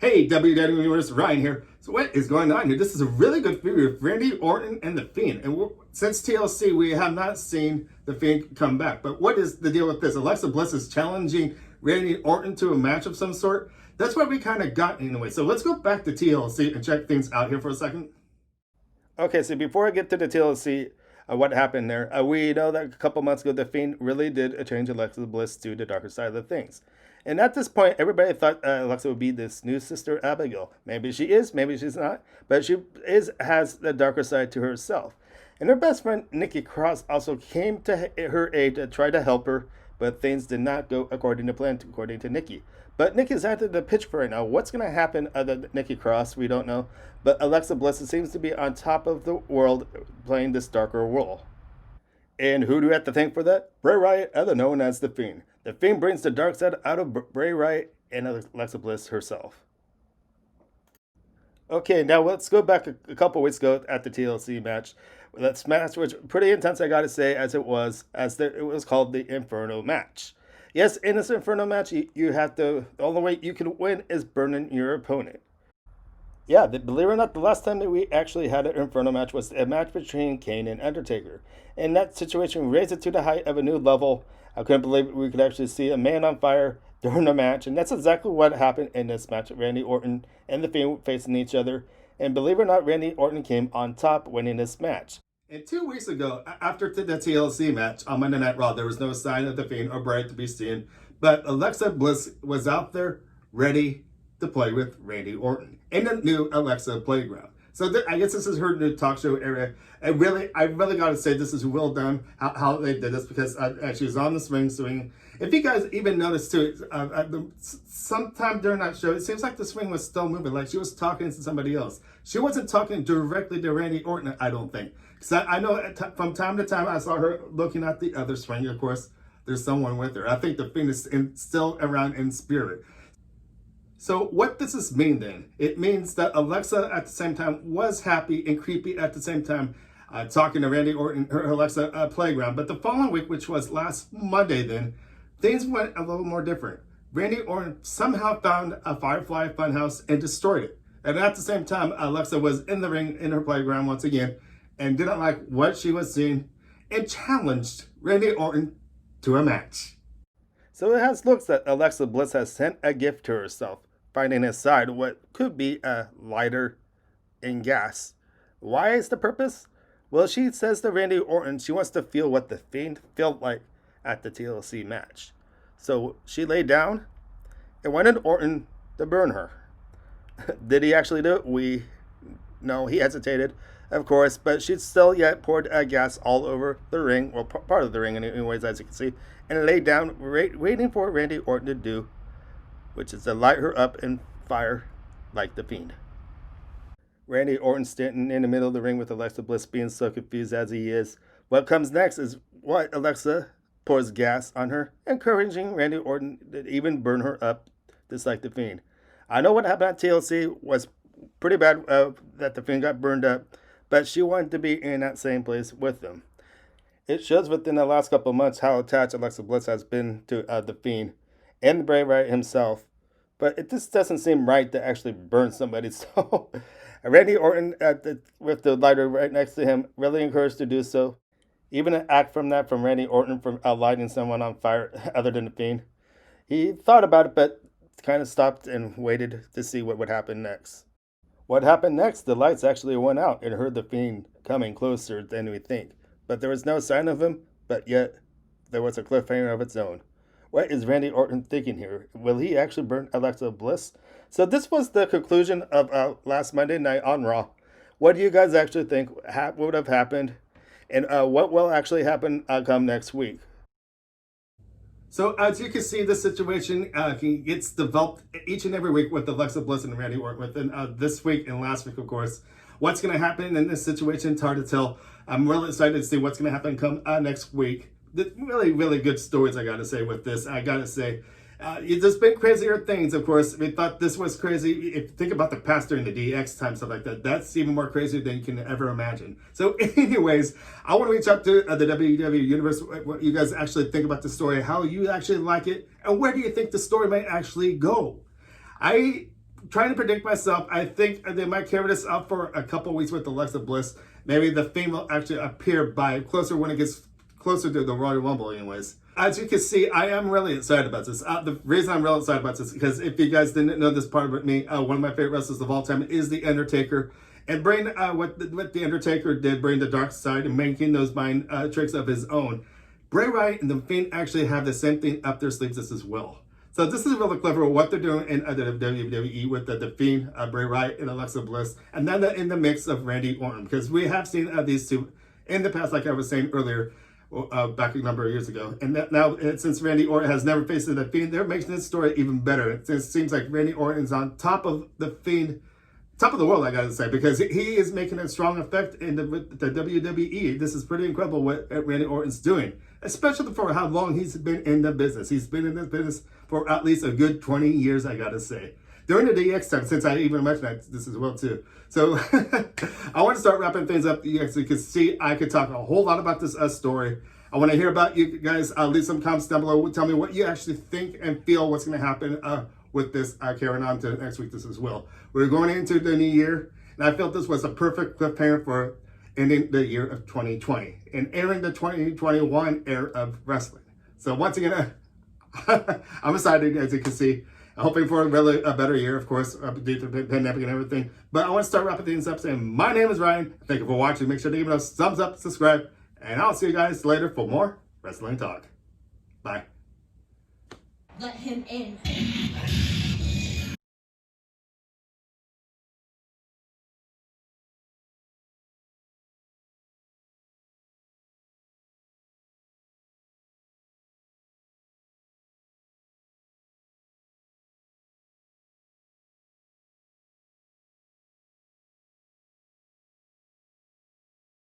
Hey, WWE Universe, Ryan here. So what is going on here? This is a really good feud with Randy Orton and The Fiend. And since TLC, we have not seen The Fiend come back. But what is the deal with this? Alexa Bliss is challenging Randy Orton to a match of some sort. That's what we kind of got anyway. So let's go back to TLC and check things out here for a second. Okay, so before I get to the TLC, what happened there, we know that a couple months ago, The Fiend really did change Alexa Bliss to the darker side of things. And at this point, everybody thought Alexa would be this new sister Abigail. Maybe she is, maybe she's not, but she has the darker side to herself. And her best friend Nikki Cross also came to her aid to try to help her, but things did not go according to plan, according to Nikki. But Nikki's at the pitch for right now. What's going to happen other than Nikki Cross? We don't know. But Alexa Bliss seems to be on top of the world playing this darker role. And who do we have to thank for that? Bray Wyatt, other known as The Fiend. The Fiend brings the dark side out of Bray Wyatt and Alexa Bliss herself. Okay, now let's go back a couple weeks ago at the TLC match. That match was pretty intense, I gotta say, it was called the Inferno match. Yes, in this Inferno match, you have to, the only way you can win is burning your opponent. Yeah, believe it or not, the last time that we actually had an Inferno match was a match between Kane and Undertaker. And that situation raised it to the height of a new level. I couldn't believe we could actually see a man on fire during the match. And that's exactly what happened in this match. Randy Orton and The Fiend facing each other. And believe it or not, Randy Orton came on top winning this match. And 2 weeks ago, after the TLC match on Monday Night Raw, there was no sign of The Fiend or Bray to be seen. But Alexa Bliss was out there ready to play with Randy Orton in the new Alexa Playground. So I guess this is her new talk show area. I really got to say this is well done how they did this, because she was on the swing. If you guys even noticed too, sometime during that show, it seems like the swing was still moving, like she was talking to somebody else. She wasn't talking directly to Randy Orton, I don't think. Because I know from time to time I saw her looking at the other swing. Of course, there's someone with her. I think the Fiend is still around in spirit. So what does this mean then? It means that Alexa at the same time was happy and creepy at the same time, talking to Randy Orton, her Alexa Playground. But the following week, which was last Monday then, things went a little more different. Randy Orton somehow found a Firefly Funhouse and destroyed it. And at the same time, Alexa was in the ring in her playground once again and didn't like what she was seeing and challenged Randy Orton to a match. So it has looks that Alexa Bliss has sent a gift to herself, finding inside what could be a lighter in gas. Why is the purpose? Well, she says to Randy Orton she wants to feel what the Fiend felt like at the TLC match. So she laid down and wanted Orton to burn her. Did he actually do it? No, he hesitated, of course, but she still yet poured gas all over the ring, well, part of the ring anyways, as you can see, and laid down waiting for Randy Orton to do, which is to light her up in fire like the Fiend. Randy Orton standing in the middle of the ring with Alexa Bliss being so confused as he is. What comes next is what Alexa pours gas on her, encouraging Randy Orton to even burn her up just like the Fiend. I know what happened at TLC was pretty bad, that the Fiend got burned up, but she wanted to be in that same place with them. It shows within the last couple of months how attached Alexa Bliss has been to the Fiend and Bray Wyatt himself, but it just doesn't seem right to actually burn somebody. So Randy Orton with the lighter right next to him, really encouraged to do so. Even an act from Randy Orton from lighting someone on fire other than the Fiend. He thought about it, but kind of stopped and waited to see what would happen next. What happened next? The lights actually went out and heard the Fiend coming closer than we think. But there was no sign of him, but yet there was a cliffhanger of its own. What is Randy Orton thinking here? Will he actually burn Alexa Bliss? So this was the conclusion of last Monday night on Raw. What do you guys actually think would have happened? And what will actually happen come next week? So as you can see, this situation gets developed each and every week with Alexa Bliss and Randy Orton. Within this week and last week, of course. What's going to happen in this situation, it's hard to tell. I'm really excited to see what's going to happen come next week. Really, really good stories, I got to say, with this. I got to say, there's been crazier things, of course. We thought this was crazy. If you think about the past during the DX time, stuff like that, that's even more crazy than you can ever imagine. So anyways, I want to reach out to the WWE Universe, what you guys actually think about the story, how you actually like it, and where do you think the story might actually go. I trying to predict myself. I think they might carry this up for a couple weeks with Alexa Bliss. Maybe the Fiend will actually appear by closer when it gets closer to the Royal Rumble anyways. As you can see, I am really excited about this. The reason I'm really excited about this is because if you guys didn't know this part about me, one of my favorite wrestlers of all time is The Undertaker. And bring what The Undertaker did, bring the dark side and making those mind tricks of his own. Bray Wyatt and The Fiend actually have the same thing up their sleeves as well. So this is really clever what they're doing in the WWE with the Fiend, Bray Wyatt, and Alexa Bliss. And then in the mix of Randy Orton. Because we have seen these two in the past, like I was saying earlier, back a number of years ago. And now, since Randy Orton has never faced the Fiend, they're making this story even better. It seems like Randy Orton is on top of the Fiend, top of the world, I gotta say, because he is making a strong effect in the WWE. This is pretty incredible what Randy Orton's doing, especially for how long he's been in the business. He's been in this business for at least a good 20 years, I gotta say. During the DX time, since I even mentioned this as well too. So I want to start wrapping things up. You guys can see I could talk a whole lot about this story. I want to hear about you guys. Leave some comments down below. Tell me what you actually think and feel what's going to happen with this carrying on to next week as well. We're going into the new year, and I felt this was a perfect cliffhanger for ending the year of 2020 and entering the 2021 era of wrestling. So once again, I'm excited, as you can see. Hoping for a better year, of course, due to the pandemic and everything. But I want to start wrapping things up saying, my name is Ryan. Thank you for watching. Make sure to give us a thumbs up, subscribe, and I'll see you guys later for more wrestling talk. Bye. Let him in.